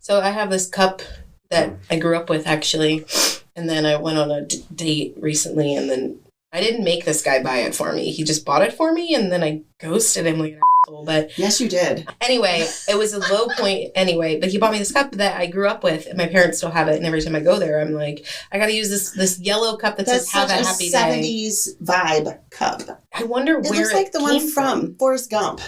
So I have this cup that I grew up with, actually, and then I went on a date recently, and then I didn't make this guy buy it for me. He just bought it for me, and then I ghosted him like an asshole. But yes, you did. Anyway, it was a low point anyway, but he bought me this cup that I grew up with, and my parents still have it, and every time I go there, I'm like, I gotta use this yellow cup that says "Have a Happy Day." 70s vibe cup. I wonder where it looks like the one came from Forrest Gump.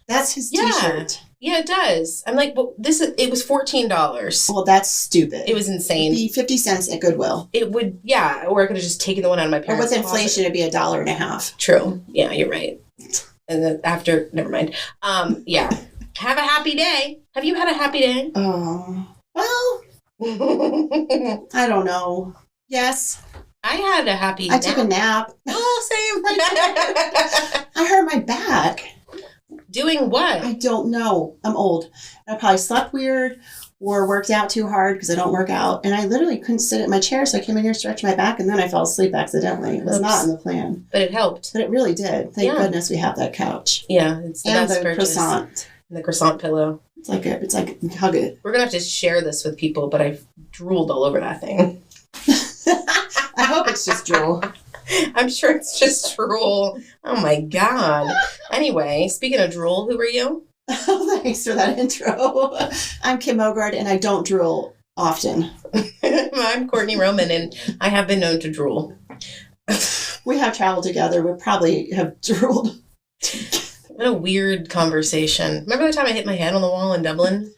That's his t-shirt. Yeah, it does. I'm like, well, it was $14. Well, that's stupid. It was insane. It'd be 50 cents at Goodwill. It would, yeah, or I could have just taken the one out of my parents' Or with inflation, it'd be $1.50. True. Yeah, you're right. And then after, never mind. Yeah. Have a happy day. Have you had a happy day? Oh, well, I don't know. Yes. I had a happy I took a nap. Oh, same. I hurt my back. Doing what? I don't know. I'm old. I probably slept weird or worked out too hard because I don't work out. And I literally couldn't sit in my chair, so I came in here, stretched my back, and then I fell asleep accidentally. It was not in the plan. But it helped. But it really did. Thank goodness we have that couch. Yeah, it's the and best the purchase. croissant. And the croissant pillow. It's like hug it. We're going to have to share this with people, but I've drooled all over that thing. I hope it's just drool. I'm sure it's just drool. Oh my God. Anyway, speaking of drool, who are you? Oh, thanks for that intro. I'm Kim Ogard, and I don't drool often. I'm Kourtney Roman, and I have been known to drool. We have traveled together. We probably have drooled. What a weird conversation. Remember the time I hit my head on the wall in Dublin?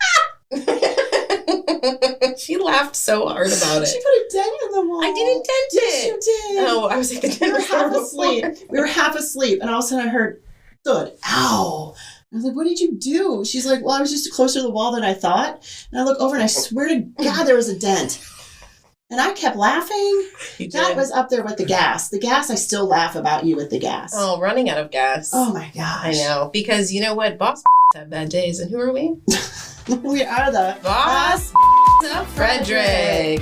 She laughed so hard about it. She put a dent in the wall. I didn't dent it. Yes, you did. Oh, I was like, we were half asleep. We were half asleep, and all of a sudden I heard, thud, ow. I was like, what did you do? She's like, well, I was just closer to the wall than I thought. And I look over, and I swear to God, there was a dent. And I kept laughing. That was up there with the gas. The gas, I still laugh about you with the gas. Oh, running out of gas. Oh, my gosh. I know. Because you know what? Boss have bad days. And who are we? We are the Boss of Frederick.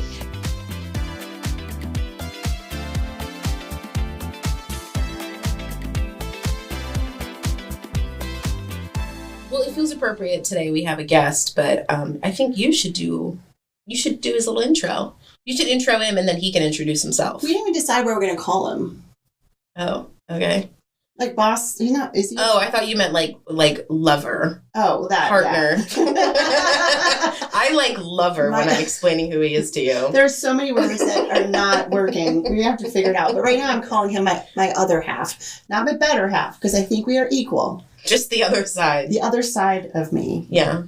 Well, it feels appropriate today. We have a guest, but I think you should do his little intro. You should intro him, and then he can introduce himself. We didn't even decide what we're going to call him. Oh, okay. Like boss, he's not, is he? Oh, I thought you meant like lover. Oh, that. Partner. Yeah. I like lover when I'm explaining who he is to you. There's so many words that are not working. We have to figure it out. But right now I'm calling him my other half. Not my better half, because I think we are equal. Just the other side. The other side of me. Yeah.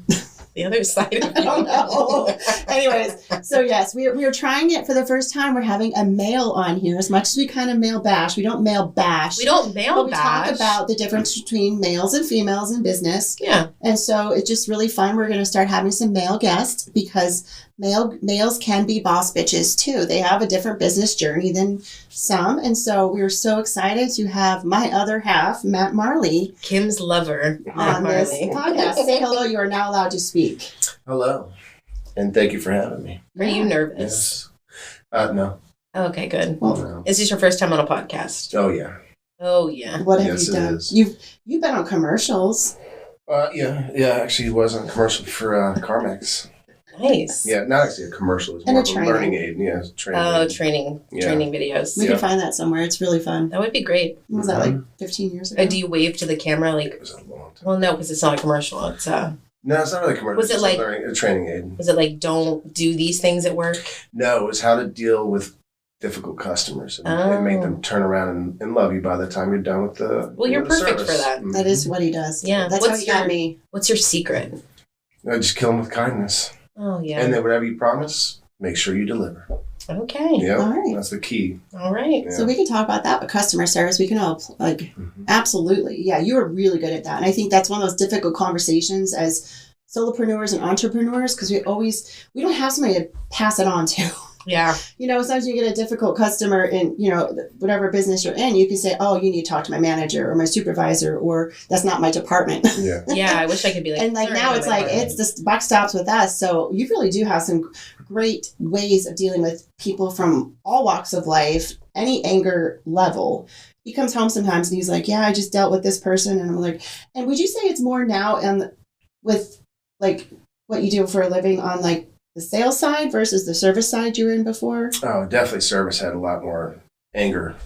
The other side of I don't know. Anyways, so yes, we are trying it for the first time. We're having a male on here. As much as we kind of male bash, we don't male bash. We don't male but bash. We talk about the difference between males and females in business. Yeah. And so it's just really fun. We're going to start having some male guests because males can be boss bitches too. They have a different business journey than some. And so we're so excited to have my other half, Matt Marley, Kim's lover, on this podcast. Say hello. You are now allowed to speak. Hello. And thank you for having me. Are you nervous? Yes. No. Okay, good. Well, No. Is this your first time on a podcast? Oh, yeah. Oh, yeah. what have Yes, you it done? is. You've been on commercials. Yeah. Actually, it was a commercial for Carmex. Nice. Yeah, not actually a commercial. It's And more a of a training. learning aid. Yeah, it's a training Oh, aid. training Yeah. videos. We Yeah. can find that somewhere. It's really fun. That would be great. Was that like 15 years ago? Do you wave to the camera like? It was a long time. Well, no, because it's not a commercial. It's No, it's not really a commercial. Was it it's like- a training aid? Was it like don't do these things at work? No, it was how to deal with difficult customers and make them turn around and love you by the time you're done with the. Well, you're the perfect service. for that. Mhm. That is what he does. Yeah. That's how What's he got your- me. What's your secret? I just kill them with kindness, Oh yeah. and then whatever you promise, make sure you deliver. Okay. Yeah, All right. that's the key. All right. Yeah. So we can talk about that with customer service. We can all Mhm. absolutely. Yeah, you are really good at that. And I think that's one of those difficult conversations as solopreneurs and entrepreneurs because we don't have somebody to pass it on to. Yeah. Sometimes you get a difficult customer in, whatever business you're in, you can say, oh, you need to talk to my manager or my supervisor, or that's not my department. Yeah. Yeah. I wish I could be like. And like "Sorry, now no, it's my like, department." it's the buck stops with us. So you really do have some great ways of dealing with people from all walks of life, any anger level. He comes home sometimes and he's like, yeah, I just dealt with this person. And I'm like, and would you say it's more now and with what you do for a living on like the sales side versus the service side you were in before? Oh, definitely service had a lot more anger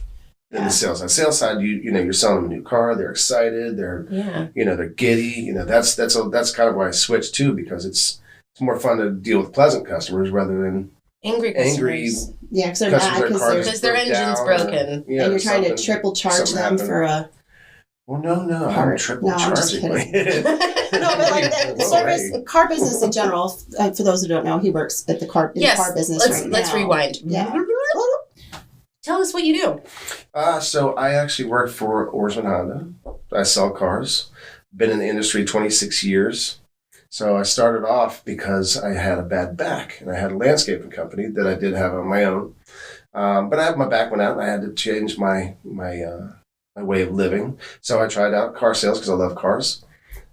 than Yeah. the sales side. Sales side, you're selling them a new car, they're excited, they're they're giddy. That's kind of why I switched too, because it's more fun to deal with pleasant customers rather than angry customers. Yeah, because they're mad because their engine's broken. And you're trying to triple charge them for a... Well, no, part. I'm triple No, I'm just charging. kidding. No, but like the service, car business in general, for those who don't know, he works at the car business right now. Let's rewind. Yeah. Tell us what you do. So I actually work for Ourisman Honda. I sell cars. Been in the industry 26 years. So I started off because I had a bad back, and I had a landscaping company that I did have on my own. But my back went out, and I had to change my way of living. So I tried out car sales because I love cars.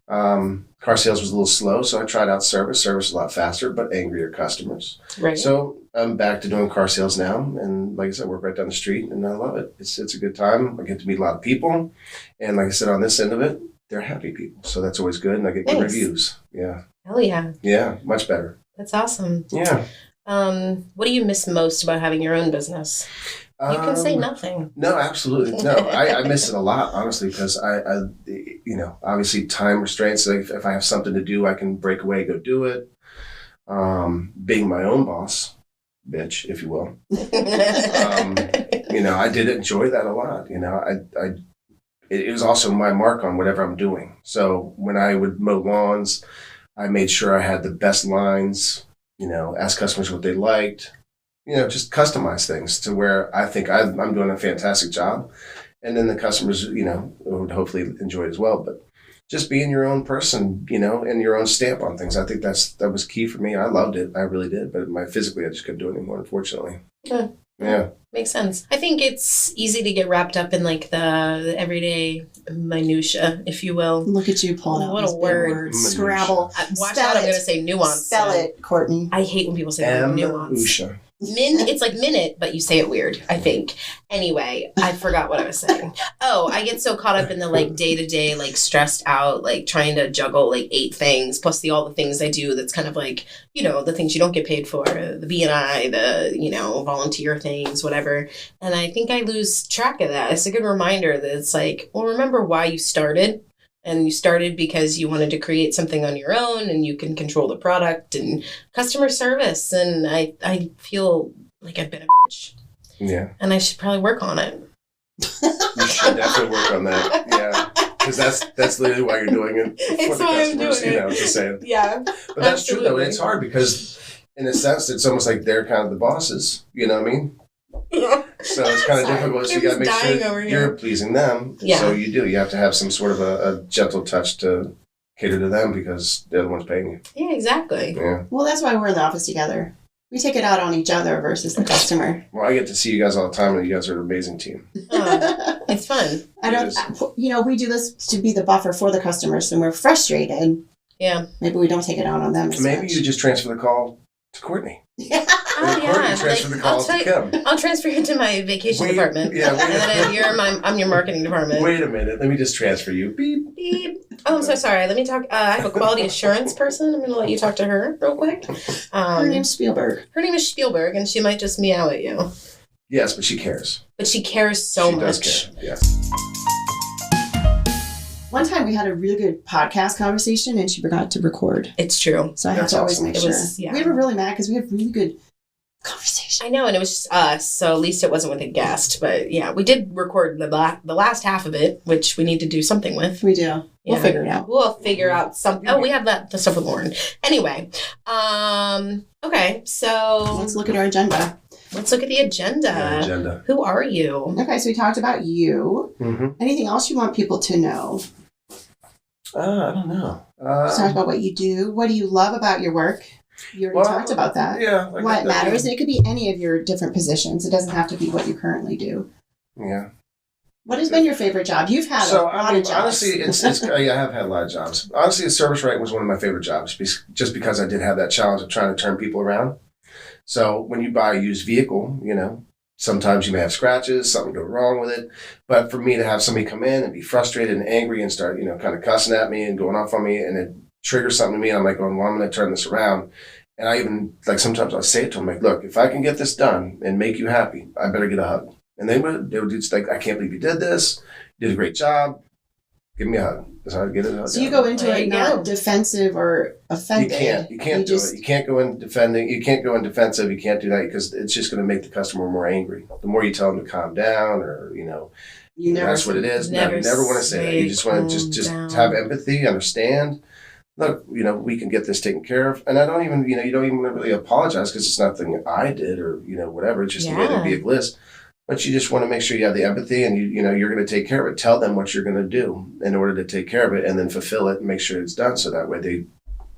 Car sales was a little slow, so I tried out service. Service was a lot faster, but angrier customers. Right. So I'm back to doing car sales now, and like I said, I work right down the street, and I love it. It's a good time. I get to meet a lot of people, and like I said, on this end of it, they're happy people, so that's always good, and I get good reviews. Yeah. Hell yeah. Yeah, much better. That's awesome. Yeah. What do you miss most about having your own business? You can say nothing. No, absolutely. No, I miss it a lot, honestly, because I obviously time restraints. So if I have something to do, I can break away, go do it. Being my own boss, bitch, if you will. I did enjoy that a lot. It was also my mark on whatever I'm doing. So when I would mow lawns, I made sure I had the best lines, ask customers what they liked, just customize things to where I think I'm doing a fantastic job. And then the customers, would hopefully enjoy it as well. But just being your own person, and your own stamp on things, I think that was key for me. I loved it. I really did. But physically, I just couldn't do it anymore, unfortunately. Yeah. Makes sense. I think it's easy to get wrapped up in like the everyday minutia, if you will. Look at you pulling out these big words. Scrabble. Watch out, I'm going to say nuance. Spell it, Kourtney. I hate when people say the word nuance. It's like minute, but you say it weird, I think. Anyway, I forgot what I was saying. Oh, I get so caught up in the like day-to-day, like stressed out, like trying to juggle like 8 things, plus all the things I do that's kind of like, the things you don't get paid for, the B&I, the, volunteer things, whatever. And I think I lose track of that. It's a good reminder that it's like, well, remember why you started. And you started because you wanted to create something on your own and you can control the product and customer service. And I feel like I've been a bitch. Yeah. And I should probably work on it. You should definitely work on that. Yeah. Because that's literally why you're doing it. It's why I'm doing it. Just saying. Yeah. But that's true, though. It's hard because, in a sense, it's almost like they're kind of the bosses. You know what I mean? Yeah. So it's kind of difficult. So you got to make sure you're pleasing them. Yeah. So you have to have some sort of a gentle touch to cater to them because they're the ones paying you. Yeah, exactly. Yeah. Well, that's why we're in the office together. We take it out on each other versus the customer. Well, I get to see you guys all the time, and you guys are an amazing team. It's fun. We do this to be the buffer for the customers, and we're frustrated. Yeah. Maybe we don't take it out on them as Maybe much. you just transfer the call to Kourtney. Courtney transfer the call to Kim. I'll transfer you to my vacation department. Yeah, and then I'm your marketing department. Wait a minute. Let me just transfer you. Beep. Beep. Oh, I'm so sorry. Let me talk. I have a quality assurance person. I'm going to let you talk to her real quick. Her name's Spielberg. Her name is Spielberg, and she might just meow at you. Yes, but she cares. But she cares so much. She does care, yes. One time we had a really good podcast conversation and she forgot to record. It's true. So I have to always make sure. We were really mad because we have really good conversation. I know, and it was just us, so at least it wasn't with a guest. But yeah, we did record the last half of it, which we need to do something with. We do. We'll figure it out. We'll figure out something. Oh, we have the stuff with Lauren. Anyway, okay, so let's look at our agenda. Let's look at the agenda. Who are you? Okay, so we talked about you. Mm-hmm. Anything else you want people to know? I don't know. Let's talk about what you do. What do you love about your work? You already talked about that. Yeah. What matters? It could be any of your different positions. It doesn't have to be what you currently do. Yeah. What has been your favorite job? You've had a lot of jobs. Honestly, I have had a lot of jobs. Honestly, service writing was one of my favorite jobs just because I did have that challenge of trying to turn people around. So when you buy a used vehicle, sometimes you may have scratches, something go wrong with it. But for me to have somebody come in and be frustrated and angry and start, kind of cussing at me and going off on me, and trigger something to me, and I'm like, well, I'm going to turn this around. And I even, like, sometimes I'll say it to them, like, look, if I can get this done and make you happy, I better get a hug. And they would just like, I can't believe you did this. You did a great job. Give me a hug. That's how I get it. So you go into it not defensive or offended. You can't do it. You can't go in defending. You can't go in defensive. You can't do that because it's just going to make the customer more angry. The more you tell them to calm down, or that's what it is. You never want to say that. You just want to just have empathy, understand. Look, we can get this taken care of, and I don't even, you don't even really apologize because it's nothing I did or whatever. It's just the way they be a gliss. But you just want to make sure you have the empathy, and you're going to take care of it. Tell them what you're going to do in order to take care of it, and then fulfill it and make sure it's done. So that way they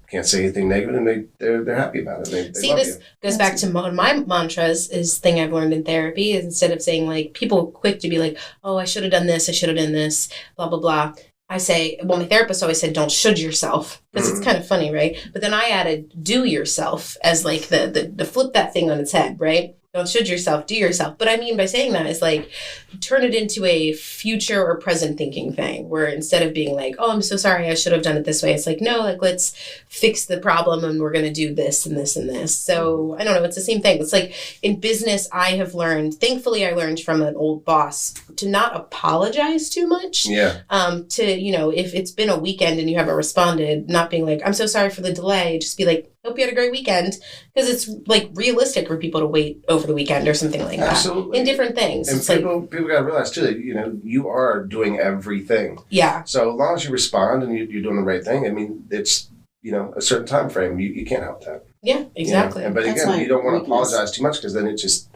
can't say anything negative, and they're happy about it. They love this goes back to one of my mantras. Is thing I've learned in therapy is instead of saying like people quick to be like, oh, I should have done this, I should have done this, blah blah blah. I say, well, my therapist always said, don't should yourself, because it's kind of funny, right? But then I added do yourself as like the flip that thing on its head, right? Don't should yourself, do yourself. But I mean by saying that is like turn it into a future or present thinking thing where instead of being like, oh, I'm so sorry, I should have done it this way. It's like, no, like let's fix the problem and we're going to do this and this and this. So I don't know. It's the same thing. It's like in business, I have learned, thankfully I learned from an old boss to not apologize too much. Yeah. If it's been a weekend and you haven't responded, not being like, I'm so sorry for the delay. Just be like, hope you had a great weekend, because it's like realistic for people to wait over the weekend or something like that. Absolutely. In different things. And it's people got to realize too that you are doing everything. Yeah. So as long as you respond and you're doing the right thing, I mean, it's a certain time frame. You can't help that. Yeah, exactly. But again, you don't want to apologize too much because then it just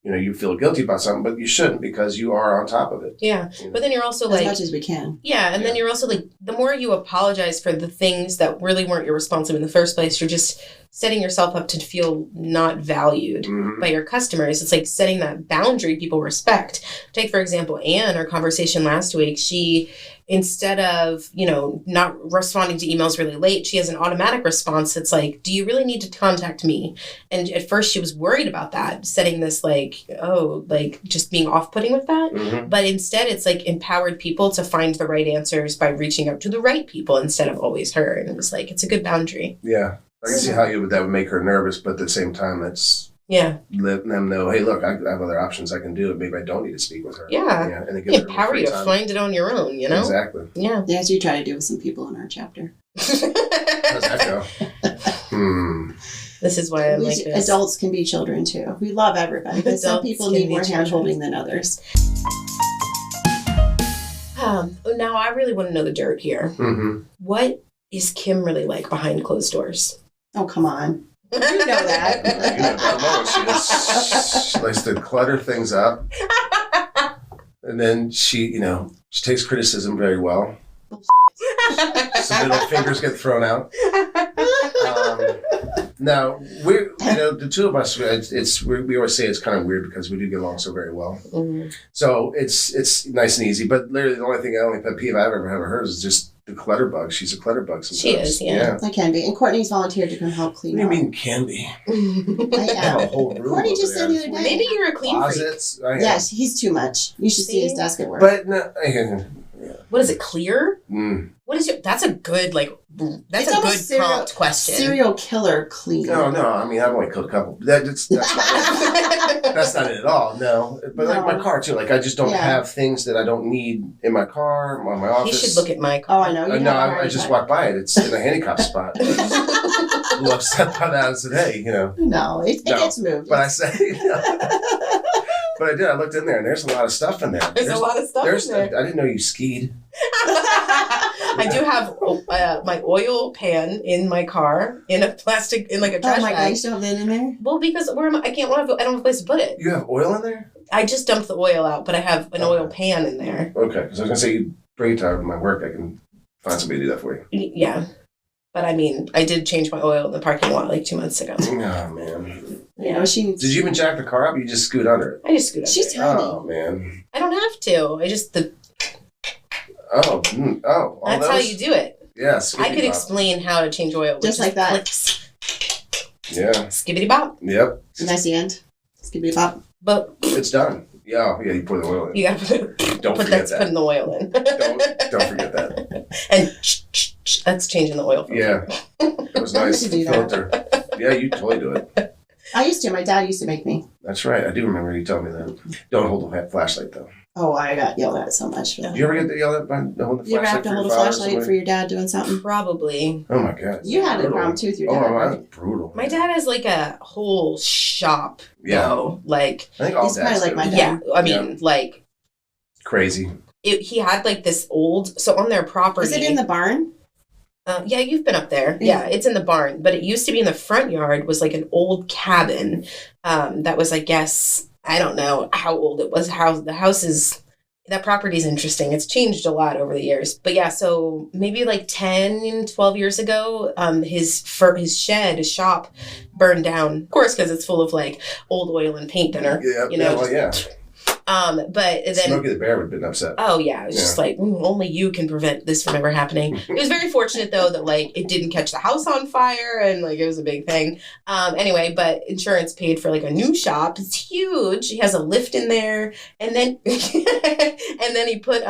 you feel guilty about something, but you shouldn't because you are on top of it. Yeah. But then you're also as much as we can. Yeah. And then you're also like, the more you apologize for the things that really weren't your responsibility in the first place, you're just setting yourself up to feel not valued by your customers. It's like setting that boundary people respect. Take, for example, Anne, our conversation last week, she, instead of, not responding to emails really late, she has an automatic response that's like, do you really need to contact me? And at first she was worried about that, setting this like, just being off-putting with that. But instead it's like empowered people to find the right answers by reaching out to the right people instead of always her. And it was like, it's a good boundary. Yeah. I can see how that would make her nervous, but at the same time, it's letting them know, hey, look, I have other options I can do. Maybe I don't need to speak with her. Yeah. And it gives empower you to find it on your own, Exactly. Yeah. As you try to do with some people in our chapter. How's that go? This is why I'm like this. Adults can be children too. We love everybody, but some people need more hand-holding than others. Now I really want to know the dirt here. What is Kim really like behind closed doors? Oh, come on. You know that. She likes to clutter things up. And then she takes criticism very well. Some little fingers get thrown out. Now, the two of us, we always say it's kind of weird because we do get along so very well. So it's nice and easy. But literally the only pet peeve I've ever had with her is just the clutter bug. She's a clutter bug sometimes. She is, yeah. I can be. And Kourtney's volunteered to come help clean up. What do you mean can be? I am. A whole room Kourtney just said the other day. Maybe you're a clean closets. Yes, he's too much. You should see his desk at work. But no, what is it, clear? What is that's a good, that's a good prompt question. Serial killer clean. No, I mean, I've only killed a couple. That's not it. That's not it at all, no. But like my car, too. Like, I just don't have things that I don't need in my car, or my office. You should look at my car. Oh, I know. I just walked by it. It's in a handicap spot. I was a little upset by that today, No, it gets moved. But I say... But I did. I looked in there, and there's a lot of stuff in there. There's a lot of stuff in there. I didn't know you skied. I do have my oil pan in my car in a plastic, in like a trash bag. Oh my God, you still have that in there? Well, because I don't have a place to put it. You have oil in there? I just dumped the oil out, but I have an oil pan in there. Okay, because I was going to say, you bring it to my work, I can find somebody to do that for you. Yeah. But I mean, I did change my oil in the parking lot like 2 months ago. Oh, man. Did you even jack the car up? Or you just scoot under it? I just scoot under She's it. tiny. Oh, man. I don't have to. I just... That's how you do it. Yes. I could explain how to change oil. Just like that. Clicks. Yeah. Skibbity bop. Yep. Nice end. Skibbity bop. But it's done. Yeah, you pour the oil in. You gotta Don't forget that. Putting the oil in. Don't forget that. And That's changing the oil filter. Yeah. It was nice. to do that. Filter. Yeah, you totally do it. I used to. My dad used to make me. That's right. I do remember you telling me that. Don't hold the flashlight, though. Oh, I got yelled at so much for that. Did you ever get yelled at by holding the flashlight? You ever have to hold a flashlight for your dad doing something? Probably. Oh, my God. You had a problem too with your dad. Oh, right? that's brutal. My dad has like a whole shop. Yeah. Though. Like, I think all He's probably dads like do. my dad. yeah. I mean, like, Crazy. he had like this old, so on their property. Is it in the barn? Yeah, you've been up there. Yeah, it's in the barn. But it used to be in the front yard was like an old cabin that was, I guess, I don't know how old it was. How the house is, that property is interesting. It's changed a lot over the years. But yeah, so maybe like 10, 12 years ago, his shed, his shop burned down. Of course, because it's full of like old oil and paint thinner. Yeah, you know, well, yeah. But then Smokey the Bear would have been upset. oh yeah, it was just like only you can prevent this from ever happening. It was very fortunate though that like it didn't catch the house on fire and like it was a big thing. Anyway, but insurance paid for like a new shop. It's huge. He has a lift in there, and then and then he put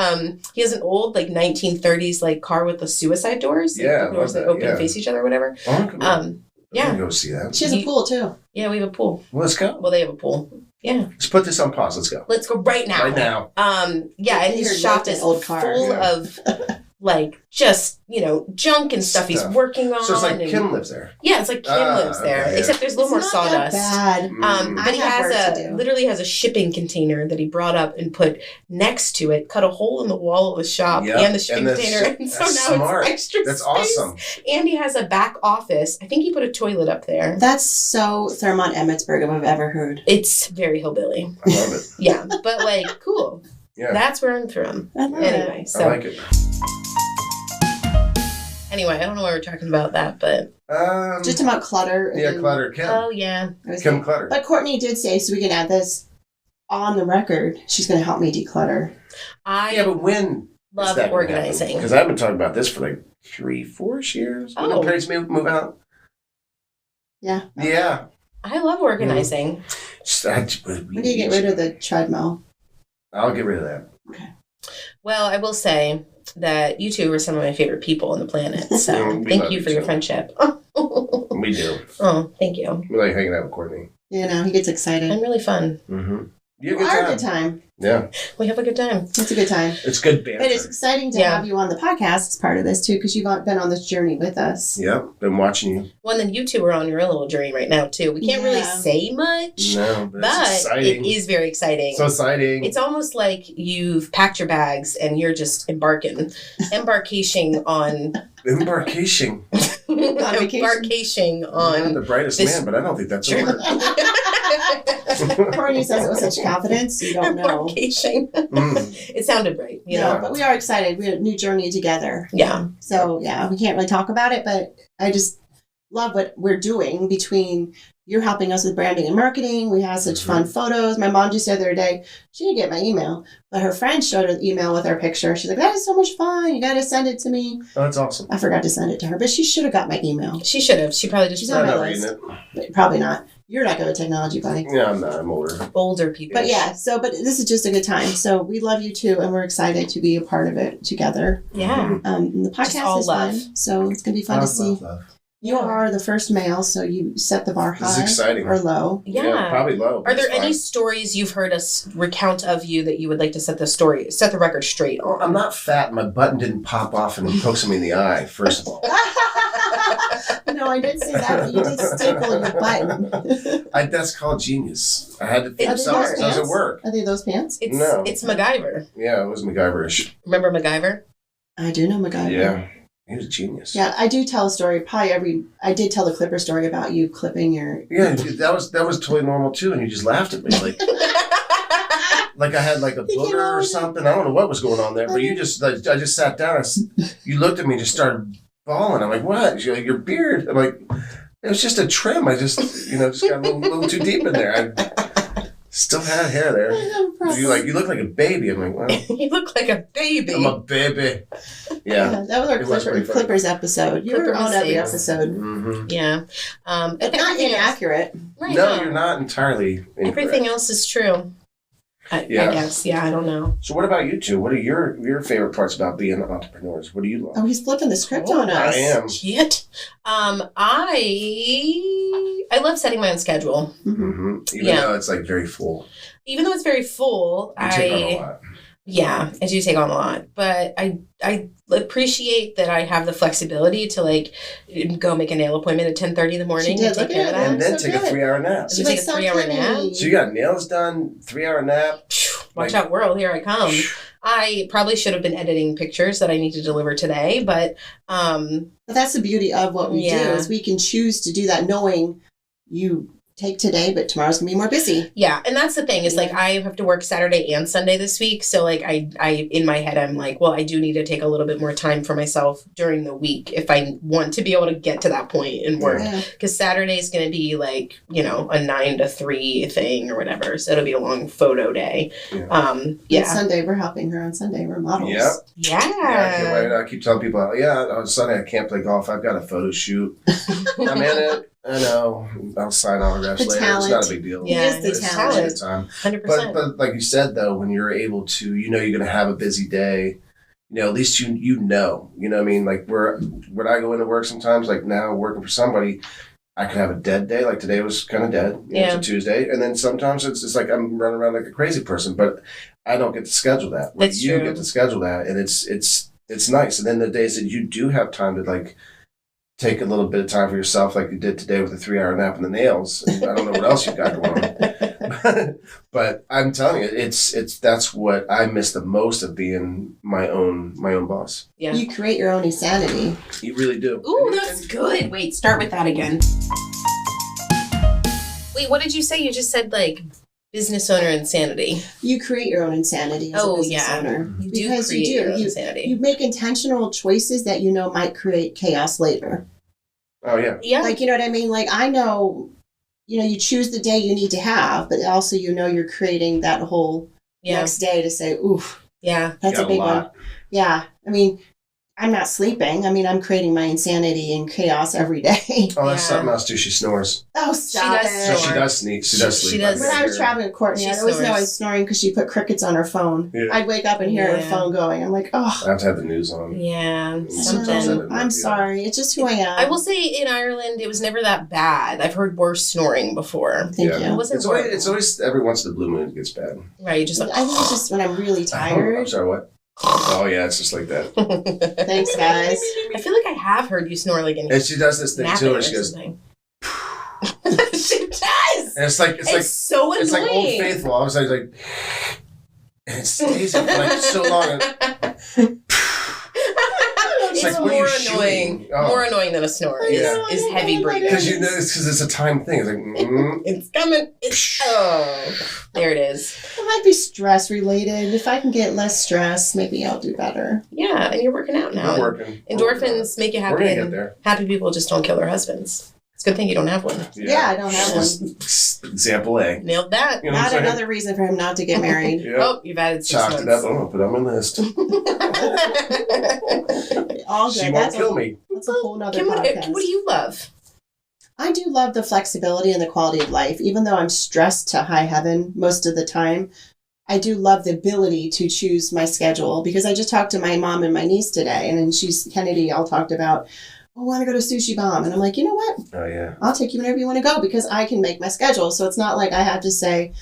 he has an old like 1930s like car with the suicide doors. Like, Yeah, the doors that open and face each other or whatever. Oh, Yeah. I'm go see that. She has a pool too. Yeah, we have a pool. Well, let's go. Well, they have a pool. Yeah. Let's put this on pause. Let's go. Let's go right now. Right now. Yeah, and You're his shop like is an old car. full Yeah. of like just, junk and stuff he's working on. So it's like and, Kim lives there. Yeah, it's like Kim lives there. Okay, yeah. Except there's a little more It's not that sawdust. bad. But he I have work has to do. literally has a shipping container that he brought up and put next to it, cut a hole in the wall of the shop Yep, and the shipping and that's- container. And so that's now smart. it's extra That's space. awesome. And he has a back office. I think he put a toilet up there. That's so Thurmont Emmitsburg if I've ever heard. It's very hillbilly. I love it. Yeah, but like cool. Yeah. That's where I'm from. I love Anyway, it. so I like it. anyway, I don't know why we're talking about that, but Just about clutter. yeah, and- Clutter. Kim. oh yeah. I was Kim like- Clutter. But Kourtney did say, so we can add this on the record. She's going to help me declutter. I Yeah, but when love organizing. Because I've been talking about this for like 3-4 years. When Oh. the parents move out. Yeah. Yeah. I love organizing. We need to get rid of the treadmill. I'll get rid of that. Well, I will say that you two are some of my favorite people on the planet. So We thank love you for each your other. friendship. We do. Oh, thank you. We like hanging out with Kourtney. You know, he gets excited. I'm really fun. Mm-hmm. You have Our a good good time. time. Yeah. We have a good time. It's a good time. It's good banter. But it's exciting to Yeah. have you on the podcast as part of this too, because you've been on this journey with us. Yep. Been watching you. Well, then you two are on your own little journey right now too. We can't really Yeah. say much, No, but but it's exciting. it is very exciting. So exciting. It's almost like you've packed your bags and you're just embarking on Embarkation. embarkation I'm on the brightest this- man, but I don't think that's a Sure. word. Kourtney says it with such confidence, you don't know. embarkation. Mm. It sounded right, you No, know. but we are excited. We have a new journey together. Yeah. So yeah, we can't really talk about it, but I just love what we're doing between you're helping us with branding and marketing. We have such fun photos. My mom just said the other day, she didn't get my email, but her friend showed her the email with our picture. She's like, that is so much fun. You got to send it to me. Oh, that's awesome. I forgot to send it to her, but she should have got my email. She should have. She probably just She's on I'm my not list. reading it. But probably not. You're not good with technology, buddy. Yeah, I'm not. I'm older. older people. But yeah, but this is just a good time. So we love you too, and we're excited to be a part of it together. Yeah. And the Just podcast all is love. fun, so it's gonna be fun to see. Love. You are the first male, so you set the bar This is high exciting. or low. Yeah. Probably low. Are there It's any fine. stories you've heard us recount of you that you would like to set the record straight Well, on? I'm not fat. My button didn't pop off and poke me in the eye, first of all. No, I didn't say that, but you did staple your button. That's called genius. I had to Are think they something. those It doesn't pants? work. Are they those pants? It's MacGyver. Yeah, it was MacGyverish. Remember MacGyver? I do know MacGyver. Yeah. He was a genius. Yeah, I do tell a story. I did tell the Clipper story about you clipping your. Yeah, that was totally normal too, and you just laughed at me like I had like a He came booger or over. something. I don't know what was going on there, but you just I just sat down. You looked at me and just started bawling. I'm like, what? You're like, your beard. I'm like, it was just a trim. I just just got a little too deep in there. I still had hair there. You look like a baby. I'm like, well, You look like a baby. I'm a baby. Yeah. That was our It was pretty funny. Clippers episode. You were Clipper on every mistakes. episode. Mm-hmm. Yeah. But not inaccurate. Right, No, you're not entirely incorrect. Everything else is true. I guess. Yeah, I don't know. So what about you two? What are your favorite parts about being entrepreneurs? What do you love? Oh, he's flipping the script on us. I am. Shit. I love setting my own schedule. Mm-hmm. Even though it's like very full. Even though it's very full, You take on a lot. Yeah, I do take on a lot, but I appreciate that I have the flexibility to like go make a nail appointment at 10:30 in the morning and take care of that. And then So take good. a 3-hour nap. So take a 3-hour nap. So you got nails done, 3-hour nap. Watch out, world! Here I come. I probably should have been editing pictures that I need to deliver today, but But that's the beauty of what we do is we can choose to do that knowing you take today, but tomorrow's gonna be more busy. Yeah, and that's the thing is like I have to work Saturday and Sunday this week, so like I in my head I'm like, well, I do need to take a little bit more time for myself during the week if I want to be able to get to that point and work, because Saturday is going to be like a 9 to 3 thing or whatever, so it'll be a long photo day. And Sunday we're helping her on Sunday. We're models. I keep telling people, on Sunday I can't play golf. I've got a photo shoot. I'm in it. I know. I'll sign autographs later. Talent. It's not a big deal. Yeah, the talent. 100%. But like you said, though, when you're able to, you're going to have a busy day, at least you know. You know what I mean? Like when I go into work sometimes, like now working for somebody, I could have a dead day. Like today was kind of dead. It's a Tuesday. And then sometimes it's like I'm running around like a crazy person, but I don't get to schedule that. That's you true. get to schedule that, and it's nice. And then the days that you do have time to like take a little bit of time for yourself, like you did today with a 3-hour nap and the nails. And I don't know what else you've got going on, but I'm telling you, it's that's what I miss the most of being my own boss. Yeah, you create your own insanity. You really do. Ooh, that's good. Wait, start with that again. Wait, what did you say? You just said like business owner insanity. You create your own insanity as a business owner. You do create your own insanity. You make intentional choices that might create chaos later. Oh, yeah. Yeah. Like, you know what I mean? Like, I know, you choose the day you need to have, but also, you're creating that whole next day to say, oof. Yeah. That's a big one. Yeah. I mean, I'm not sleeping. I mean, I'm creating my insanity and chaos every day. Oh, that's something else too. She snores. Oh, stop it. She does sneak. She does sleep. She does. When I was traveling with Kourtney, I always know I was snoring because she put crickets on her phone. Yeah. I'd wake up and hear her phone going. I'm like, oh. I have to have the news on. Yeah. Something. I'm sorry. It's just who I am. I will say in Ireland, it was never that bad. I've heard worse snoring before. Thank you. It wasn't it's always every once in a blue moon it gets bad. Right. Just like, I think it's just when I'm really tired. I'm sorry, what? Oh, yeah, it's just like that. Thanks, guys. I feel like I have heard you snore like and she does this thing too, and she goes, she does! And it's so annoying. It's like Old Faithful. I was like, and it stays for like so long. It's like, more annoying. More annoying than a snore is heavy breathing. Because because it's a time thing. It's like, it's coming. There it is. It might be stress related. If I can get less stress, maybe I'll do better. Yeah, and you're working out now. We're working. Endorphins make you happy. We're gonna get there. Happy people just don't kill their husbands. It's a good thing you don't have one. Yeah, I don't have one. Example A. Nailed that. Not another reason for him not to get married. Oh, you've added 6 months. Chalked it up. I'm going to put on my list. All good. She won't kill me. That's a whole nother Kim, podcast. What do you love? I do love the flexibility and the quality of life. Even though I'm stressed to high heaven most of the time, I do love the ability to choose my schedule, because I just talked to my mom and my niece today, and then Kennedy all talked about, I want to go to Sushi Bomb. And I'm like, you know what? Oh, yeah. I'll take you whenever you want to go, because I can make my schedule. So it's not like I have to say,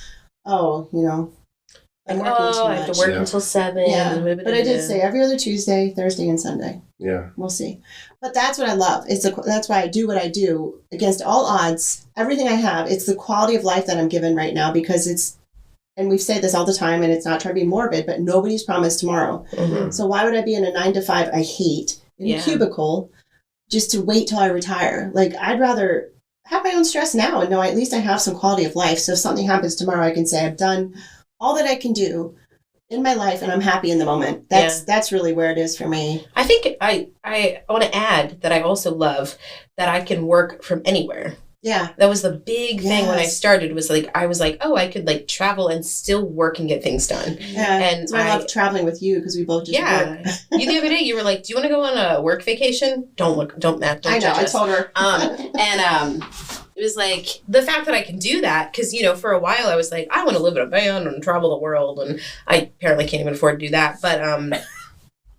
I'm working too much. I have to work until 7. Yeah. But I did say every other Tuesday, Thursday, and Sunday. Yeah. We'll see. But that's what I love. That's why I do what I do against all odds. Everything I have, it's the quality of life that I'm given right now, because and we say this all the time, and it's not trying to be morbid, but nobody's promised tomorrow. Mm-hmm. So why would I be in a 9 to 5 I hate in a cubicle just to wait till I retire? Like, I'd rather have my own stress now and know at least I have some quality of life. So if something happens tomorrow, I can say I've done all that I can do in my life and I'm happy in the moment. That's really where it is for me. I think I want to add that I also love that I can work from anywhere. Yeah. That was the big thing when I started, was like, I was like, oh, I could like travel and still work and get things done. Yeah. And so I love traveling with you, because we both just work. You the other day, you were like, do you want to go on a work vacation? Don't, Matt, don't I know, judge us. I told her. it was like the fact that I can do that, because, you know, for a while I was like, I want to live in a van and travel the world, and I apparently can't even afford to do that. But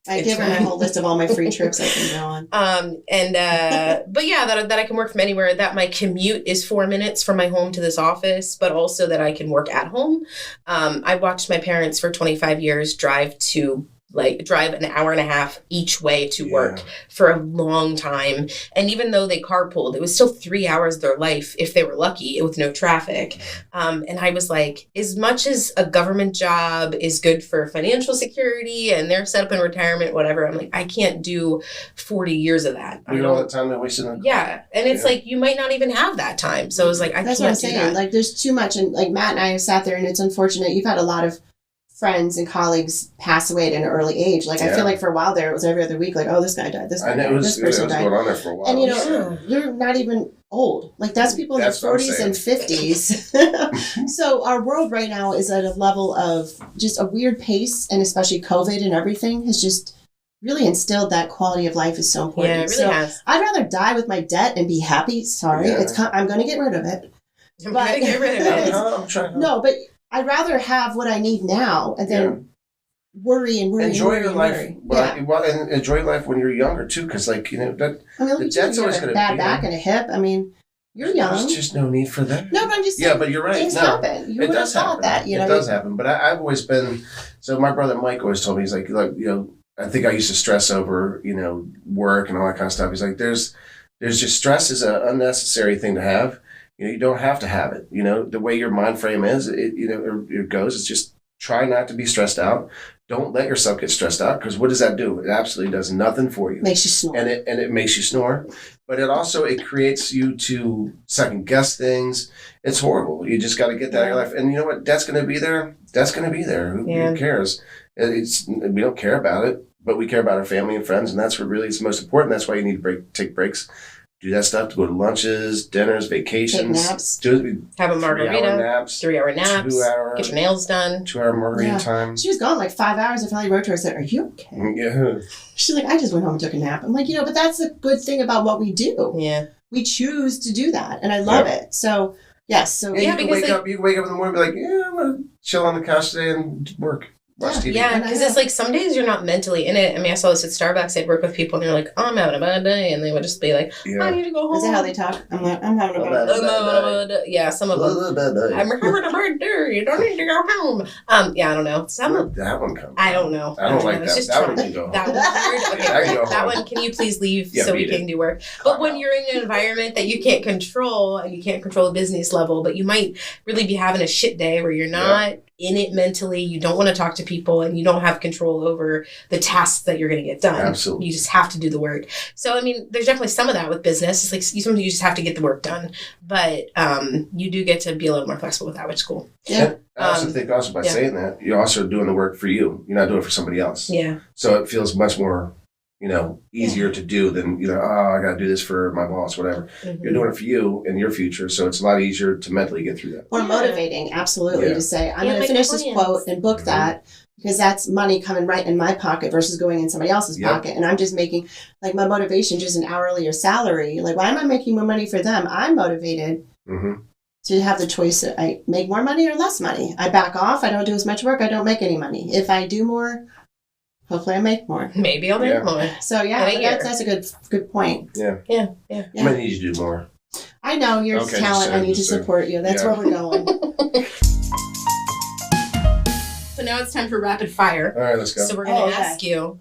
I give her my whole list of all my free trips I can go on. But yeah, that I can work from anywhere, that my commute is 4 minutes from my home to this office, but also that I can work at home. I watched my parents for 25 years drive an hour and a half each way to work for a long time. And even though they carpooled, it was still 3 hours of their life, if they were lucky, with no traffic. And I was like, as much as a government job is good for financial security and they're set up in retirement, whatever, I'm like, I can't do 40 years of that. You know all the time they wasted on. Yeah. And it's like, you might not even have that time. So I was like, That's can't what I'm do saying. that. Like, there's too much. And like Matt and I have sat there, and it's unfortunate. You've had a lot of friends and colleagues pass away at an early age. Like, I feel like for a while there, it was every other week, like, oh, this guy died, this guy died, this person died. Going on there for a while. And, you know, you're not even old. Like, that's people in their 40s and 50s. So our world right now is at a level of just a weird pace, and especially COVID and everything has just really instilled that quality of life is so important. Yeah, it really has. I'd rather die with my debt and be happy. Sorry, I'm going to get rid of it. I'm going to get rid of it. I'm trying to. No, but I'd rather have what I need now and then worry and worry. Enjoy and your worry. life. Well, and enjoy life when you're younger too, because like, you know, that I mean, look the at you, debt's you always have going a to bad be back and a hip. I mean, you're young. There's just no need for that. No, but I'm just saying. Yeah, but you're right. Things happen. You would have thought that. You know, it does happen. But I've always been. So my brother Mike always told me, he's like, you know, I think I used to stress over, you know, work and all that kind of stuff. He's like, there's just stress is an unnecessary thing to have. You know, you don't have to have it. You know, the way your mind frame is, it goes. It's just try not to be stressed out. Don't let yourself get stressed out, because what does that do? It absolutely does nothing for you. Makes you snore. And it makes you snore. But it creates you to second guess things. It's horrible. You just got to get that in your life. And you know what? That's going to be there. That's going to be there. Who cares? We don't care about it, but we care about our family and friends, and that's what really is most important. That's why you need to take breaks. Do that stuff, to go to lunches, dinners, vacations. Take naps. Have a margarita. 3-hour 3-hour naps. 2 hour. Get your nails done. 2-hour margarita time. She was gone like 5 hours. I finally wrote to her and said, are you okay? Yeah. She's like, I just went home and took a nap. I'm like, you know, but that's the good thing about what we do. Yeah. We choose to do that, and I love it. So, yes. So you can wake up. You can wake up in the morning and be like, I'm gonna chill on the couch today and work. Watch TV. Yeah, because it's like some days you're not mentally in it. I mean, I saw this at Starbucks. I'd work with people and they're like, oh, I'm having a bad day. And they would just be like, I need to go home. Is that how they talk? I'm like, I'm having a bad day. Yeah, some of them. I'm having a bad day. You don't need to go home. Yeah, I don't know. That one comes. I don't know. I don't like that. That one can go home. That one's weird. Okay, that one, can you please leave so we can do work? But when you're in an environment that you can't control, and you can't control the business level, but you might really be having a shit day where you're not in it mentally, you don't want to talk to people, and you don't have control over the tasks that you're going to get done. Absolutely. You just have to do the work. So, I mean, there's definitely some of that with business. It's like sometimes you just have to get the work done. But you do get to be a little more flexible with that, which is cool. Yeah. I also think by saying that, you're also doing the work for you. You're not doing it for somebody else. Yeah. So it feels much more, easier to do than, I got to do this for my boss, whatever. Mm-hmm. You're doing it for you and your future. So it's a lot easier to mentally get through that. Or motivating, absolutely, to say, I'm going to finish this quote and book that, because that's money coming right in my pocket versus going in somebody else's pocket. And I'm just making, like, my motivation just an hourly or salary. Like, why am I making more money for them? I'm motivated to have the choice. I make more money or less money. I back off. I don't do as much work. I don't make any money. If I do more, hopefully I make more. Maybe I'll make more. So that's a good point. Yeah. I might need you to do more. I know your talent. I need to support you. That's where we're going. So now it's time for rapid fire. All right, let's go. So we're going to ask you.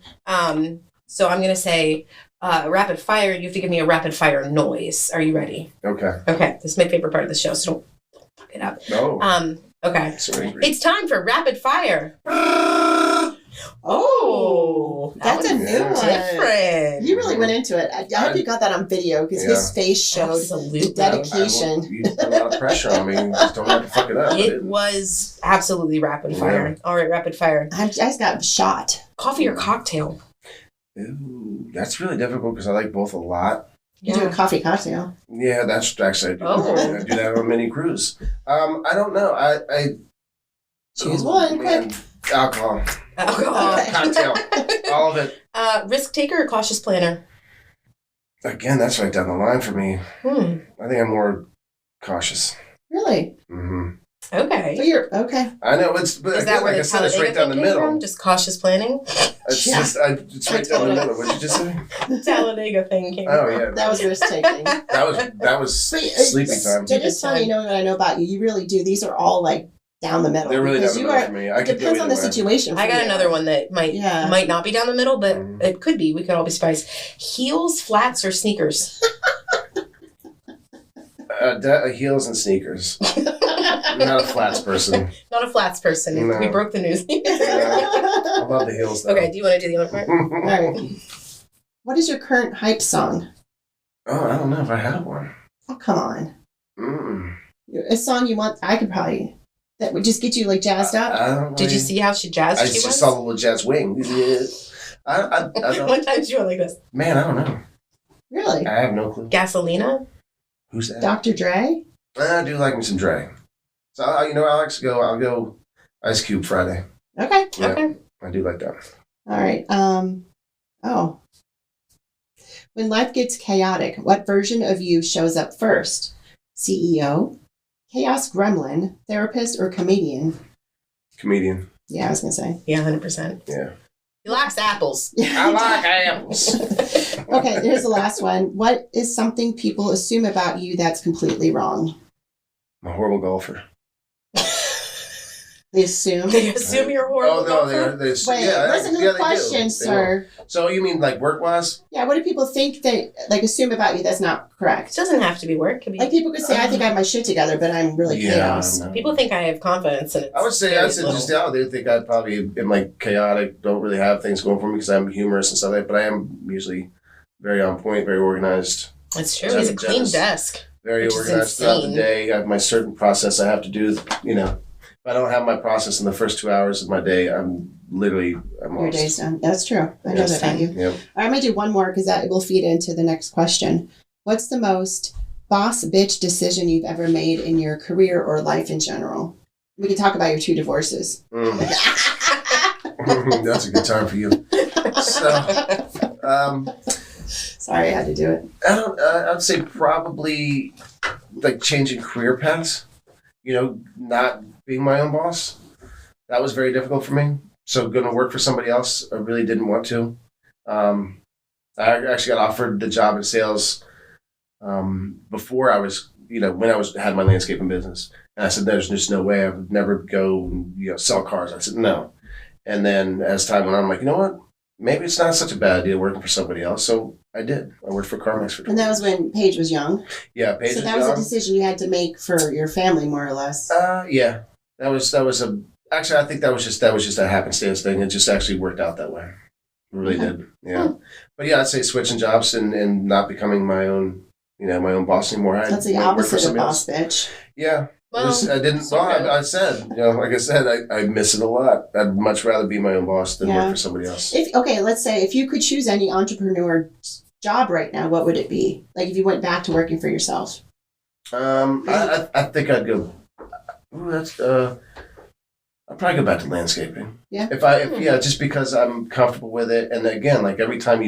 So I'm going to say rapid fire. You have to give me a rapid fire noise. Are you ready? Okay. Okay. This is my favorite part of the show, so don't fuck it up. No. Okay. So angry. It's time for rapid fire. Oh, that's a new one. Different. You really went into it. I hope you got that on video, because his face showed the dedication. You put a lot of pressure on me. You just don't have to fuck it up. It was absolutely rapid fire. Yeah. All right, rapid fire. I just got shot. Coffee or cocktail? Ooh, that's really difficult because I like both a lot. You do a coffee cocktail. Yeah, that's actually I do that on a mini cruise. I don't know. I choose one. Quick. Alcohol. Cocktail. All of it. Risk taker or cautious planner? Again, that's right down the line for me. I think I'm more Cautious. Really? Mm-hmm. Okay. So you're okay. I know but Is again, that where like I the said, it's right Talladega down the thing came middle. from? Just cautious planning? It's Yeah. it's right down the middle. What did you just say? Talladega thing came Oh from. yeah, That was risk taking. that was sleeping time. It is funny, knowing what I know about you. You really do. These are all like down the middle. They're really because down the middle for me. I It could depends go on the either way. situation. I got for you. another one that might not be down the middle, but Mhm. it could be. We could all be surprised. Heels, flats, or sneakers? Heels and sneakers. I'm not a flats person. Not a flats person. No. We broke the news. I love the heels though. Okay, do you want to do the other part? All right. What is your current hype song? Oh, I don't know if I have one. Oh, come on. Mm. A song you want, I could probably, that would just get you like jazzed up. I don't Did you really- see how she jazzed I she just was? saw the little jazz wing. I don't. One time she went like this. Man, I don't know. Really? I have no clue. Gasolina? Who's that? Dr. Dre? I do like me some Dre. So I'll go Ice Cube Friday. Okay. Yeah, Okay. I do like that. All right. When life gets chaotic, what version of you shows up first? CEO, chaos gremlin, therapist, or comedian? Comedian. Yeah, I was going to say. Yeah, 100%. Yeah. He likes apples. I like apples. Okay, here's the last one. What is something people assume about you that's completely wrong? I'm a horrible golfer. They assume. They assume you're horrible. Oh no, golfer? they Wait, listen to the question, sir. So you mean like work wise? Yeah, what do people think they like assume about you that's not It correct? doesn't have to be work. It could be. Like people could say, I think I have my shit together, but I'm really chaos. No. People think I have confidence, and it's I would say very I'd say little. just they think I probably am like chaotic, don't really have things going for me because I'm humorous and stuff like that. But I am usually very on point, very organized. That's true. He's a clean desk. Very Which is organized throughout the insane. day. I have my certain process I have to do. You know, if I don't have my process in the first 2 hours of my day, I'm Your lost. day's done. That's true. I know Yes. that about you. Yep. I'm going to do one more because that will feed into the next question. What's the most boss bitch decision you've ever made in your career or life in general? We can talk about your 2 divorces. That's a good time for you. So, Sorry, I had to do it. I'd say probably like changing career paths. You know, not being my own boss. That was very difficult for me. So going to work for somebody else, I really didn't want to. I actually got offered the job in sales before I was, when I had my landscaping business. And I said, there's just no way I would never go and, sell cars. I said, no. And then as time went on, I'm like, you know what? Maybe it's not such a bad idea working for somebody else. So I did. I worked for CarMax for 20 And that was when Paige was young. Yeah, Paige So that was was young. a decision you had to make for your family, more or less. Yeah. That was actually, I think that was just a happenstance thing. It just actually worked out that way. It really did. Yeah. Hmm. But yeah, I'd say switching jobs and not becoming my own, my own boss anymore. That's the I'd work for opposite of somebody boss else. bitch. Yeah. Well, I didn't. sort of. I said, like I said, I miss it a lot. I'd much rather be my own boss than Yeah. work for somebody else. Let's say if you could choose any entrepreneur job right now, what would it be? Like if you went back to working for yourself. I think I'd go. I'd probably go back to landscaping. Yeah. Just because I'm comfortable with it, and again, like every time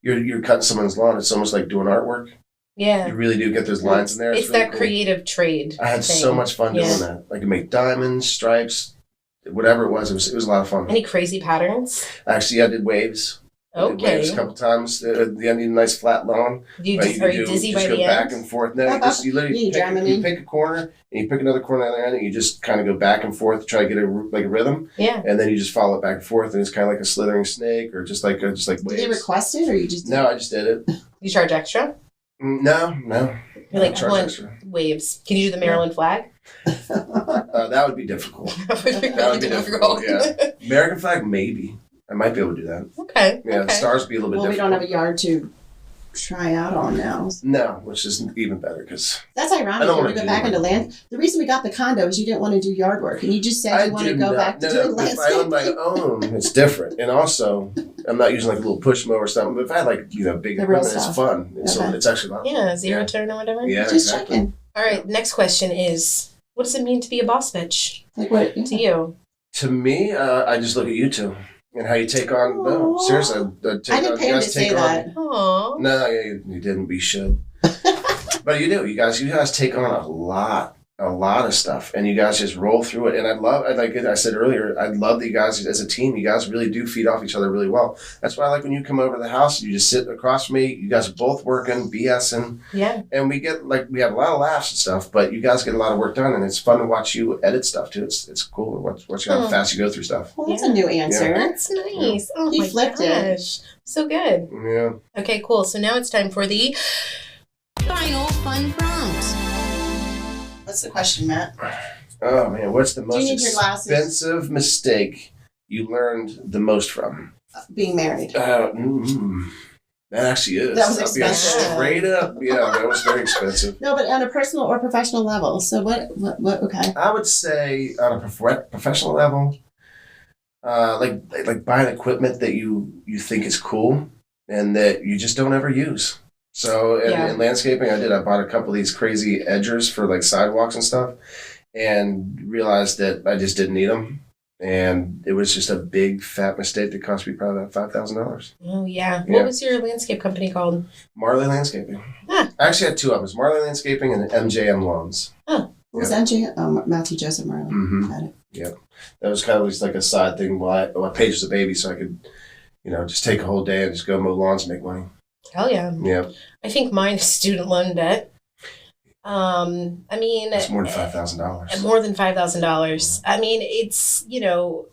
you're cutting someone's lawn, it's almost like doing artwork. Yeah. You really do get those lines in there. It's really that cool. creative trade. I had thing. so much fun Yeah. doing that. I could make diamonds, stripes, whatever it was. It was a lot of fun. Any crazy patterns? Actually, I did waves. I did waves a Okay. couple times. At the end, you need a nice flat lawn. Are you dizzy by just go the back end? and forth. No, you literally You Dramamine? pick a corner and you pick another corner on the other end, and you just kind of go back and forth to try to get a rhythm, Yeah. and then you just follow it back and forth, and it's kind of like a slithering snake or just like waves. Did they request it or you just did No, I just did it. You charge extra? No. You're like, I charge one extra. waves. Can you do the Maryland flag? That would be difficult. That would be That really would be difficult. yeah. American flag, maybe. I might be able to do that. Okay. Yeah, the okay. stars be a little bit Well, we difficult. don't have a yard to try out on now. No, which is even better because That's I ironic. don't You wanna want to go do back that. into land. The reason we got the condo is you didn't want to do yard work, and you just said you want to go back to doing If I own my landscape. own, it's different. And also, I'm not using like a little push mower or something. But if I had like big The real equipment, it's stuff. fun. Okay. It's actually a lot. Yeah, zero Yeah. turn or whatever. Yeah, Just exactly. checking. All right. Next question is, what does it mean to be a boss bitch Like what? to you? To me, I just look at you two and how you take on. No, Aw. seriously, I didn't pay him to say that. Aww. No, you didn't. We should. But you do. You guys take on a lot of stuff, and you guys just roll through it. And like I said earlier, I love that you guys as a team. You guys really do feed off each other really well. That's why I like when you come over to the house. You just sit across from me. You guys are both working, BSing. Yeah. And we have a lot of laughs and stuff, but you guys get a lot of work done, and it's fun to watch you edit stuff too. It's cool to watch how fast you go through stuff. Well, that's a new answer. Yeah. That's nice. Oh He my flipped gosh. it. So good. Yeah. Okay, cool. So now it's time for the Final fun prompt. What's the question, Matt? Oh man, what's the you most need your glasses? expensive mistake you learned the most from? Being married. That actually is. That was I'll be expensive. straight up. Yeah, that was very expensive. No, but on a personal or professional level. So what, okay. I would say on a professional level, like buying equipment that you think is cool and that you just don't ever use. So in landscaping, I bought a couple of these crazy edgers for like sidewalks and stuff, and realized that I just didn't need them. And it was just a big fat mistake that cost me probably about $5,000. Oh yeah. Yeah. What was your landscape company called? Marley Landscaping. Huh. I actually had two of them. It was Marley Landscaping and MJM Loans. What was NJ? Matthew Joseph Marley. Mm-hmm. Got it. Yeah. That was kind of just like a side thing while I paid as a baby, so I could, just take a whole day and just go mow lawns and make money. Hell yeah. Yeah. I think mine is student loan debt. I mean, It's more than $5,000. more than $5,000. I mean, it's, good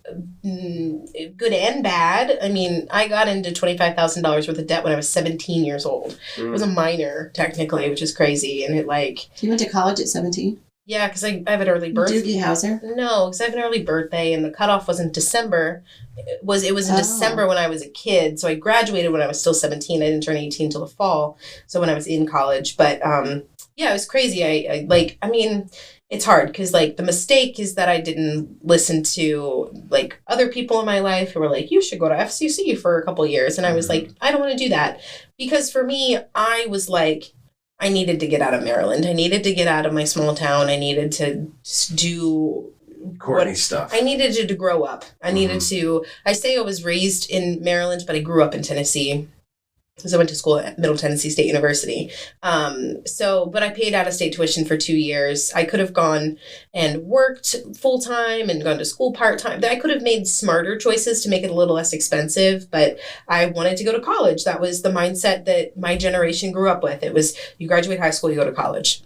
and bad. I mean, I got into $25,000 worth of debt when I was 17 years old. I was a minor, technically, which is crazy. And it You went to college at 17? yeah, because I have an early birthday. Doogie Howser? No, because I have an early birthday, and the cutoff was in December. It was in December when I was a kid, so I graduated when I was still 17. I didn't turn 18 until the fall, so when I was in college. But yeah, it was crazy. I mean, it's hard because the mistake is that I didn't listen to other people in my life who were like, you should go to FCC for a couple of years, and I was like, I don't want to do that, because for me, I was like, I needed to get out of Maryland. I needed to get out of my small town. I needed to do Kourtney stuff. I needed to grow up. I needed to, I say I was raised in Maryland, but I grew up in Tennessee. Because I went to school at Middle Tennessee State University. But I paid out of state tuition for 2 years. I could have gone and worked full time and gone to school part time. I could have made smarter choices to make it a little less expensive, but I wanted to go to college. That was the mindset that my generation grew up with. It was, you graduate high school, you go to college,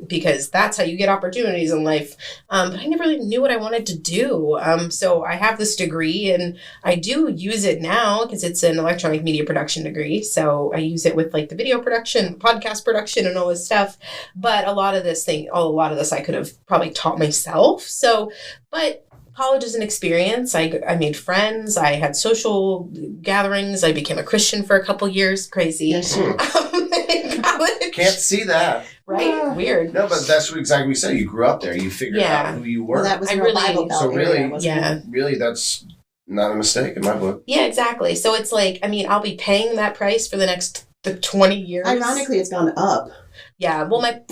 because that's how you get opportunities in life. But I never really knew what I wanted to do. So I have this degree, and I do use it now because it's an electronic media production degree. So I use it with the video production, podcast production, and all this stuff. But a lot of this I could have probably taught myself. So, but college is an experience. I made friends. I had social gatherings. I became a Christian for a couple years. Crazy. Yes, sure. In college. Can't see that. Right? Weird. No, but that's what exactly we said. You grew up there. You figured out who you were. Well, that was I in really- Bible Belt So really- area, wasn't it? Really, that's not a mistake in my book. Yeah, exactly. So it's I'll be paying that price for the next 20 years. Ironically, it's gone up. Yeah, well, I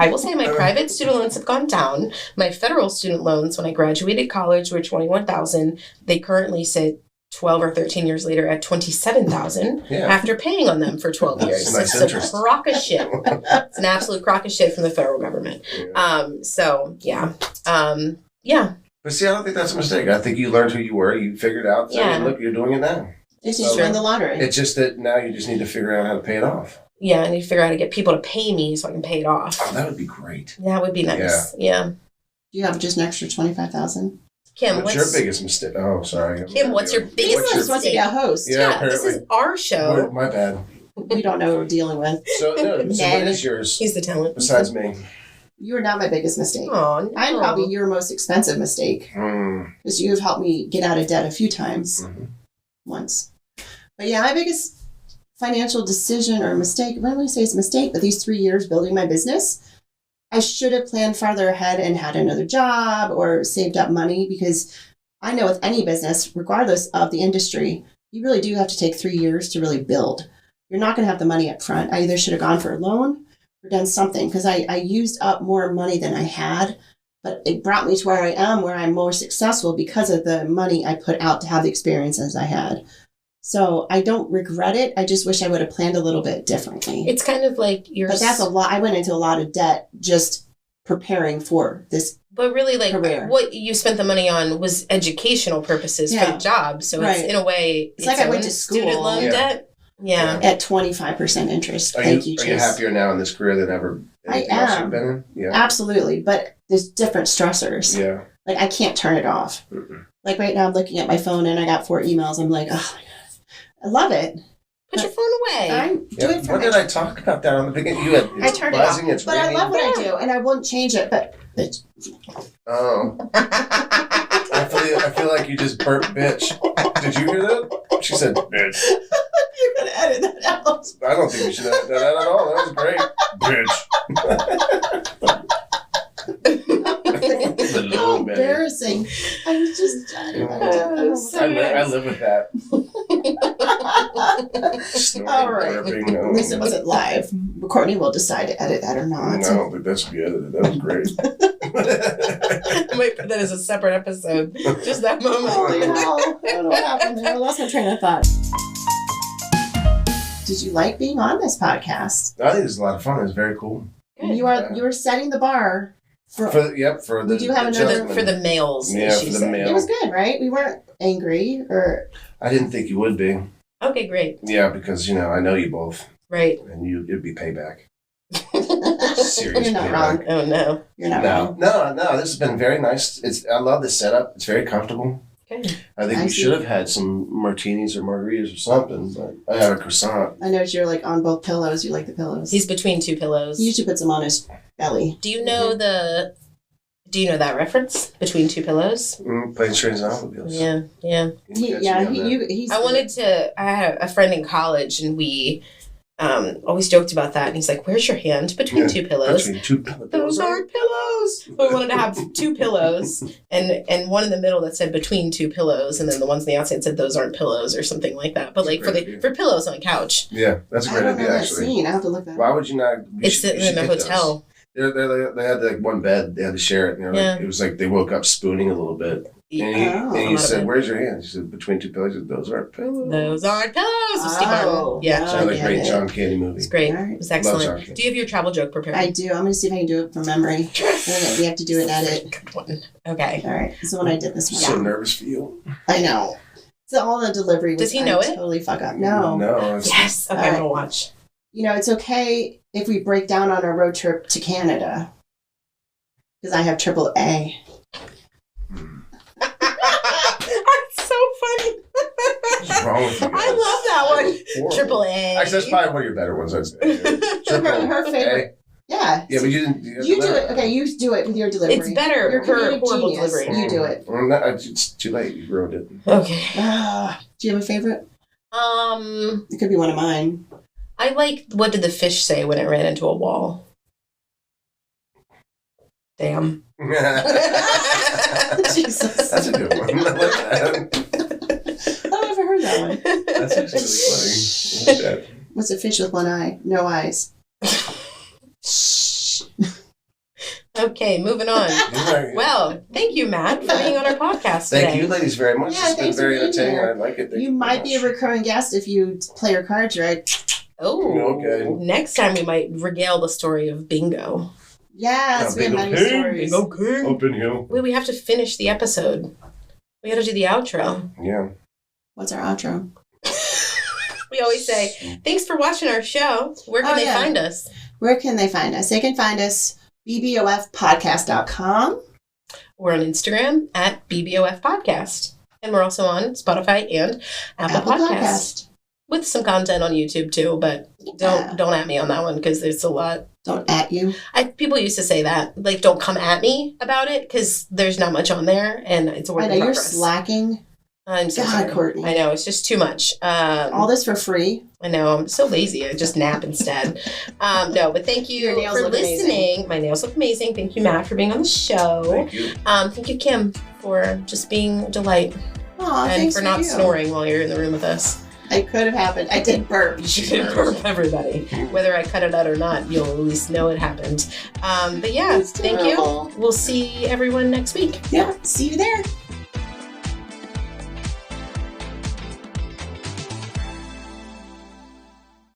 will say my private student loans have gone down. My federal student loans, when I graduated college, were $21,000. They currently sit 12 or 13 years later at $27,000 Yeah. after paying on them for 12 That's years. a nice It's interest. a crock of shit. It's an absolute crock of shit from the federal government. Yeah. Yeah. But see, I don't think that's a mistake. I think you learned who you were. You figured out. So Yeah. look, you're doing it now. It's just win the lottery. It's just that now you just need to figure out how to pay it off. Yeah, I need to figure out how to get people to pay me so I can pay it off. Oh, that would be great. That would be nice. Yeah. Do you have just an extra 25,000? Kim, What's your biggest mistake? Oh, sorry. Kim, what's your biggest He's supposed to be a host. Yeah, this is our show. My bad. We don't know what we're dealing with. So what is yours He's the talent. besides me? You are not my biggest mistake. Oh, no. I'm probably your most expensive mistake, because you have helped me get out of debt a few times. Mm-hmm. Once. But yeah, my biggest financial decision or mistake, I don't really say it's a mistake, but these 3 years building my business, I should have planned farther ahead and had another job or saved up money, because I know with any business, regardless of the industry, you really do have to take 3 years to really build. You're not going to have the money up front. I either should have gone for a loan or done something, because I used up more money than I had, but it brought me to where I'm more successful because of the money I put out to have the experiences I had. So I don't regret it. I just wish I would have planned a little bit differently. It's kind of like you're. But that's a lot. I went into a lot of debt just preparing for this. But really, like, career. what you spent the money on was educational purposes for the job. So it's, in a way, it's like I went to school. Student loan debt. Yeah. At 25% interest. Thank you, Are you happier now in this career than ever anything else you've been in? Yeah. Absolutely. But there's different stressors. Yeah. Like, I can't turn it off. Like, right now I'm looking at my phone and I got 4 emails. I'm like, oh, my God. I love it. Put your phone away. I'm doing it for What did I talk about that on the beginning? You had I turned buzzing, it off. it's But ringing. I love what I do, and I won't change it. But Oh. I feel like you just burped bitch. Did you hear that? She said bitch. you're going to edit that out. I don't think we should edit that out at all. That was great. Bitch. How embarrassing. I'm just... I live with that. Snoring, All right. burping, At least it wasn't live. Courtney will decide to edit that or not. No, but that should be edited. That was great. I might put that as a separate episode. Just that moment. Holy hell. I don't know what happened there. I lost my train of thought. Did you like being on this podcast? I think it was a lot of fun. It was very cool. Good. You are setting the bar for For the We do have another- For the males. Yeah, she for the said. male. It was good, right? We weren't angry or I didn't think you would be. Okay, great. Yeah, because I know you both, Right. and it'd be payback. You're not payback. wrong. Oh, no. You're not No, wrong. no. This has been very nice. I love the setup. It's very comfortable. Okay. I think I we see. should have had some martinis or margaritas or something, but I had a croissant. I noticed you're like on both pillows. You like the pillows. He's between two pillows. He usually puts them on his belly. Do you know that reference? Between two pillows? Planes, trains, and automobiles. Yeah. He's. I had a friend in college and we always joked about that. And he's like, where's your hand? Between two pillows. Between two pillows. Those aren't pillows. But we wanted to have two pillows and one in the middle that said between two pillows, and then the ones on the outside said those aren't pillows or something like that. But like for pillows on a couch. Yeah, that's a I great don't know idea, that actually. scene. I have to look that up. Why would you not? It's sitting in a hotel. They had like one bed. They had to share it. Like, it was like they woke up spooning a little bit. And he said, "Where's your hand?" She said, "Between two pillows." He said, "Those aren't pillows." Those aren't pillows. With Steve Martin. Yeah. Sounds like a great John Candy movie. It's great. Right. It was excellent. Love John Do you have your travel joke prepared? I do. I'm going to see if I can do it from memory. We have to do an edit. Good one. Okay. All right. This is what I did this So morning. nervous for you. I know. So all the delivery was Does he know it? totally fuck up. No. No. Yes. Okay, I'm going to watch. It's okay if we break down on our road trip to Canada. Because I have AAA. That's so funny. What's wrong with you guys? I love that one. Horrible. Triple A. Actually, that's probably one of your better ones, I'd say. Triple Her favorite. Yeah. Yeah, but you didn't. You do it. Okay, you do it with your delivery. It's better. You're Her comedic horrible genius. delivery. You do it. It's too late. You ruined it. Okay. Do you have a favorite? I It could be one of mine. like what did the fish say when it ran into a wall? Damn. Jesus. That's a good one. I like that. Oh, I haven't heard that one. That's actually really funny. I like that. What's a fish with one eye? No eyes. Okay, moving on. Right. Well, thank you, Matt, for being on our podcast today. Thank you, ladies, very much. Yeah, It's been thanks for very being entertaining. here. I like it. Thank You very might be a much. recurring guest if you play your cards right. Oh, Okay. Next time we might regale the story of bingo. Yes, we have Bingo many King. stories. King. Open hill. Wait, we have to finish the episode. We got to do the outro. Yeah. What's our outro? We always say, thanks for watching our show. Where can Oh, they yeah. find us? Where can they find us? They can find us BBOFpodcast.com. We're on Instagram at BBOF Podcast. And we're also on Spotify and Apple Podcasts. With some content on YouTube too, but don't at me on that one because there's a lot. Don't at you. People used to say that, like, don't come at me about it because there's not much on there and it's a work I in know you're progress. slacking. I'm so God, sorry. Kourtney. I know, it's just too much. All this for free. I know, I'm so lazy. I just nap instead. No, but thank you Your nails for look listening. amazing. My nails look amazing. Thank you, Matt, for being on the show. Thank you. Thank you, Kim, for just being a delight. Aw, And thanks for not you. snoring while you're in the room with us. It could have happened. I did burp. You should burp everybody. Whether I cut it out or not, you'll at least know it happened. But yeah, It's thank terrible. you. We'll see everyone next week. Yeah, see you there.